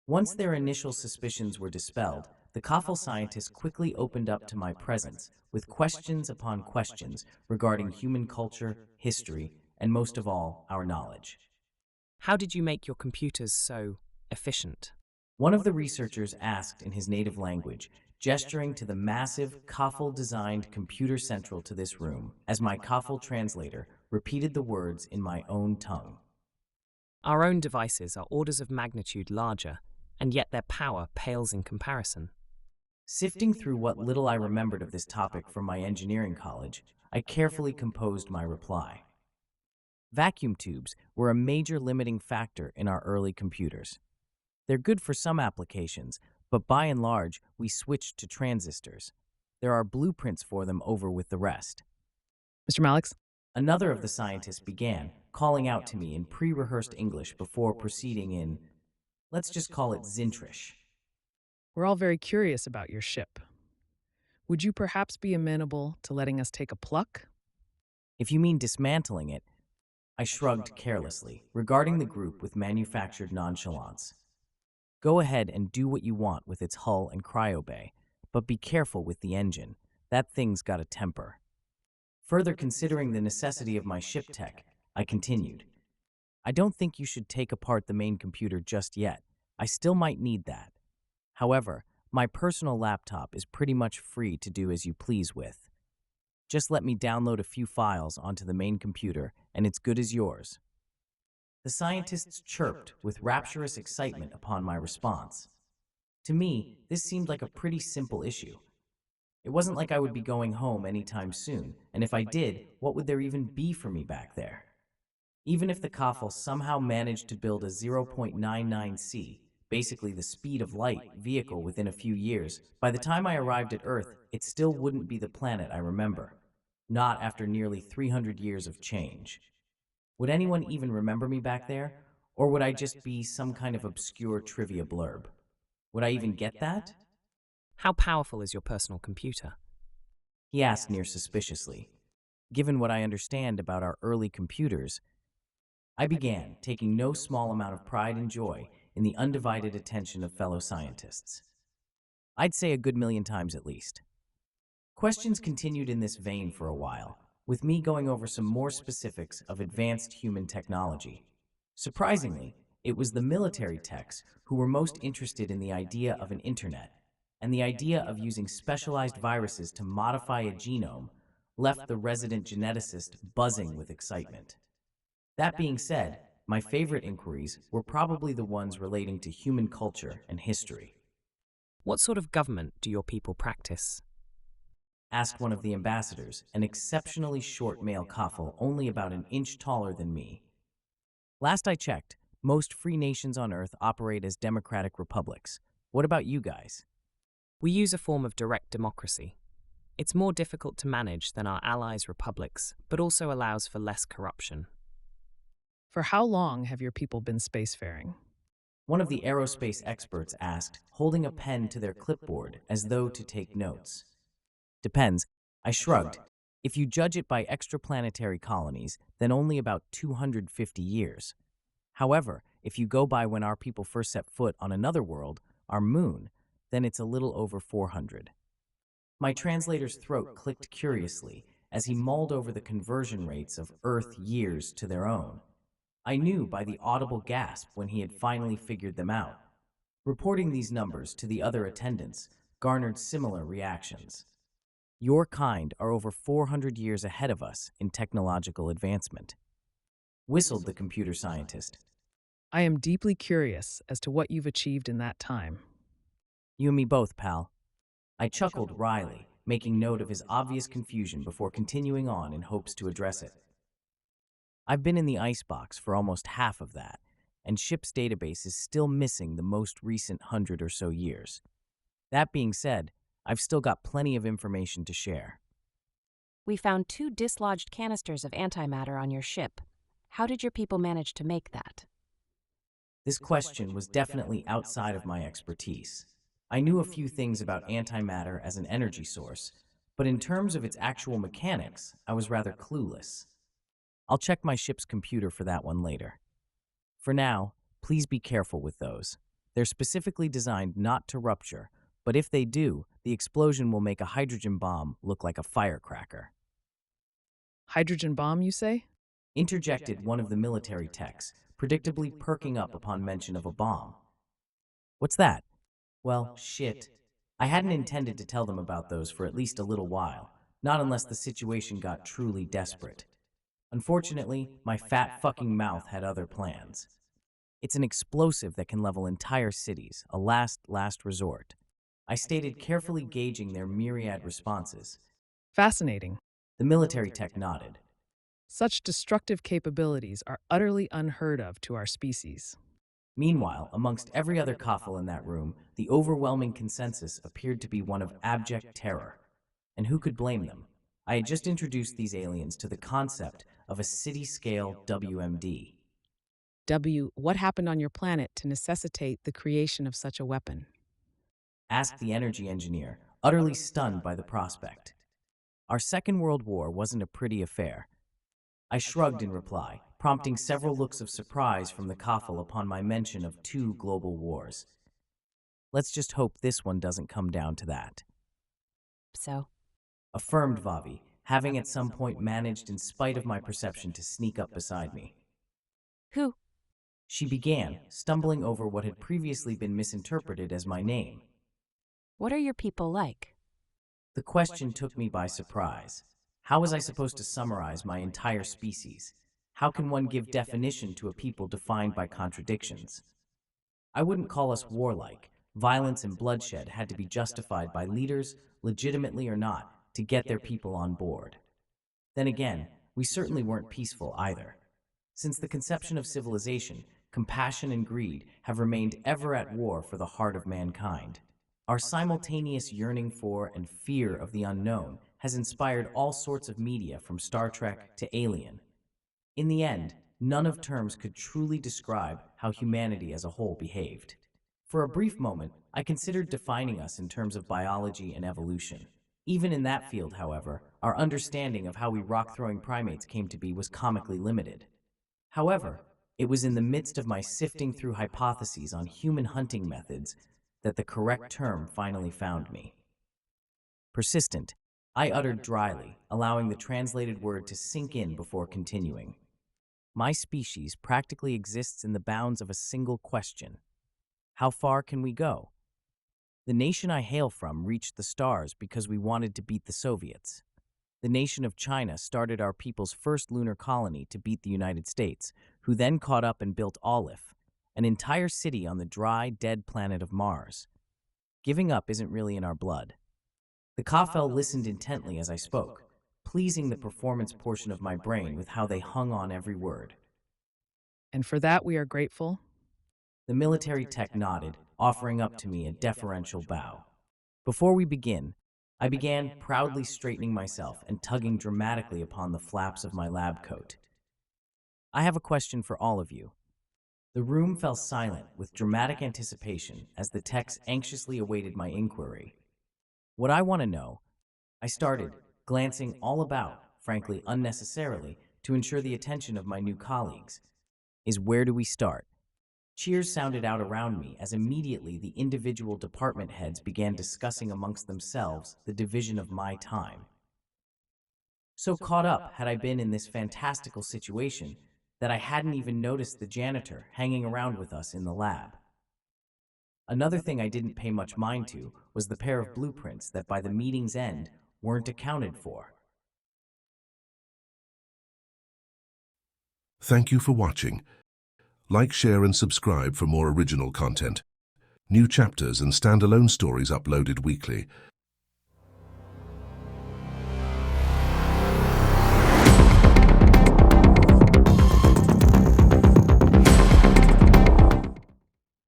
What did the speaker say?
Once their initial suspicions were dispelled, the Kafel scientists quickly opened up to my presence with questions upon questions regarding human culture, history, and most of all, our knowledge. How did you make your computers so efficient? One of the researchers asked in his native language, gesturing to the massive Kafel-designed computer central to this room, as my Kafel translator repeated the words in my own tongue. Our own devices are orders of magnitude larger, and yet their power pales in comparison. Sifting through what little I remembered of this topic from my engineering college, I carefully composed my reply. Vacuum tubes were a major limiting factor in our early computers. They're good for some applications, but by and large, we switched to transistors. There are blueprints for them over with the rest. Mr. Malix? Another of the scientists began, calling out to me in pre-rehearsed English before proceeding in, let's just call it Zintrish. We're all very curious about your ship. Would you perhaps be amenable to letting us take a pluck? If you mean dismantling it, I shrugged carelessly, regarding the group with manufactured nonchalance. Go ahead and do what you want with its hull and cryobay, but be careful with the engine. That thing's got a temper. Further considering the necessity of my ship tech, I continued. I don't think you should take apart the main computer just yet. I still might need that. However, my personal laptop is pretty much free to do as you please with. Just let me download a few files onto the main computer, and it's good as yours. The scientists chirped with rapturous excitement upon my response. To me, this seemed like a pretty simple issue. It wasn't like I would be going home anytime soon, and if I did, what would there even be for me back there? Even if the Kafel somehow managed to build a 0.99c, basically the speed of light, vehicle within a few years, by the time I arrived at Earth, it still wouldn't be the planet I remember. Not after nearly 300 years of change. Would anyone even remember me back there? Or would I just be some kind of obscure trivia blurb? Would I even get that? How powerful is your personal computer? He asked near suspiciously. Given what I understand about our early computers, I began, taking no small amount of pride and joy in the undivided attention of fellow scientists. I'd say a good million times at least. Questions continued in this vein for a while, with me going over some more specifics of advanced human technology. Surprisingly, it was the military techs who were most interested in the idea of an internet, and the idea of using specialized viruses to modify a genome left the resident geneticist buzzing with excitement. That being said, my favorite inquiries were probably the ones relating to human culture and history. What sort of government do your people practice? Asked one of the ambassadors, an exceptionally short male Kafel only about an inch taller than me. Last I checked, most free nations on Earth operate as democratic republics. What about you guys? We use a form of direct democracy. It's more difficult to manage than our allies' republics, but also allows for less corruption. For how long have your people been spacefaring? One of the aerospace experts asked, holding a pen to their clipboard as though to take notes. Depends. I shrugged. If you judge it by extraplanetary colonies, then only about 250 years. However, if you go by when our people first set foot on another world, our moon, then it's a little over 400. My translator's throat clicked curiously as he mulled over the conversion rates of Earth years to their own. I knew by the audible gasp when he had finally figured them out. Reporting these numbers to the other attendants garnered similar reactions. Your kind are over 400 years ahead of us in technological advancement. Whistled the computer scientist. I am deeply curious as to what you've achieved in that time. You and me both, pal. I chuckled wryly, making note of his obvious confusion before continuing on in hopes to address it. I've been in the icebox for almost half of that, and ship's database is still missing the most recent 100 or so years. That being said, I've still got plenty of information to share. We found 2 dislodged canisters of antimatter on your ship. How did your people manage to make that? This question was definitely outside of my expertise. I knew a few things about antimatter as an energy source, but in terms of its actual mechanics, I was rather clueless. I'll check my ship's computer for that one later. For now, please be careful with those. They're specifically designed not to rupture, but if they do, the explosion will make a hydrogen bomb look like a firecracker. Hydrogen bomb, you say? Interjected one of the military techs, predictably perking up upon mention of a bomb. What's that? Well, shit. I hadn't intended to tell them about those for at least a little while, not unless the situation got truly desperate. Unfortunately, my fat fucking mouth had other plans. It's an explosive that can level entire cities, a last resort. I stated, carefully gauging their myriad responses. Fascinating. The military tech nodded. Such destructive capabilities are utterly unheard of to our species. Meanwhile, amongst every other coffle in that room, the overwhelming consensus appeared to be one of abject terror. And who could blame them? I had just introduced these aliens to the concept of a city-scale WMD. What happened on your planet to necessitate the creation of such a weapon? Asked the energy engineer, utterly stunned by the prospect. Our Second World War wasn't a pretty affair. I shrugged in reply, prompting several looks of surprise from the coffle upon my mention of 2 global wars. Let's just hope this one doesn't come down to that. So, Affirmed Vavi, having at some point managed in spite of my perception to sneak up beside me. who? She began, stumbling over what had previously been misinterpreted as my name. What are your people like? The question took me by surprise. How was I supposed to summarize my entire species? How can one give definition to a people defined by contradictions? I wouldn't call us warlike. Violence and bloodshed had to be justified by leaders, legitimately or not, to get their people on board. Then again, we certainly weren't peaceful either. Since the conception of civilization, compassion and greed have remained ever at war for the heart of mankind. Our simultaneous yearning for and fear of the unknown has inspired all sorts of media from Star Trek to Alien. In the end, none of terms could truly describe how humanity as a whole behaved. For a brief moment, I considered defining us in terms of biology and evolution. Even in that field, however, our understanding of how we rock-throwing primates came to be was comically limited. However, it was in the midst of my sifting through hypotheses on human hunting methods that the correct term finally found me. Persistent, I uttered dryly, allowing the translated word to sink in before continuing. My species practically exists in the bounds of a single question. How far can we go? The nation I hail from reached the stars because we wanted to beat the Soviets. The nation of China started our people's first lunar colony to beat the United States, who then caught up and built Aleph, an entire city on the dry, dead planet of Mars. Giving up isn't really in our blood. The Kafel listened intently as I spoke, pleasing the performance portion of my brain with how they hung on every word. And for that we are grateful. The military tech nodded, offering up to me a deferential bow. Before we begin, I began proudly straightening myself and tugging dramatically upon the flaps of my lab coat. I have a question for all of you. The room fell silent with dramatic anticipation as the techs anxiously awaited my inquiry. What I want to know, I started, glancing all about, frankly unnecessarily, to ensure the attention of my new colleagues, is where do we start? Cheers sounded out around me as immediately the individual department heads began discussing amongst themselves the division of my time. So caught up had I been in this fantastical situation that I hadn't even noticed the janitor hanging around with us in the lab. Another thing I didn't pay much mind to was the pair of blueprints that by the meeting's end weren't accounted for. Thank you for watching. Like, share and subscribe for more original content. New chapters and standalone stories uploaded weekly.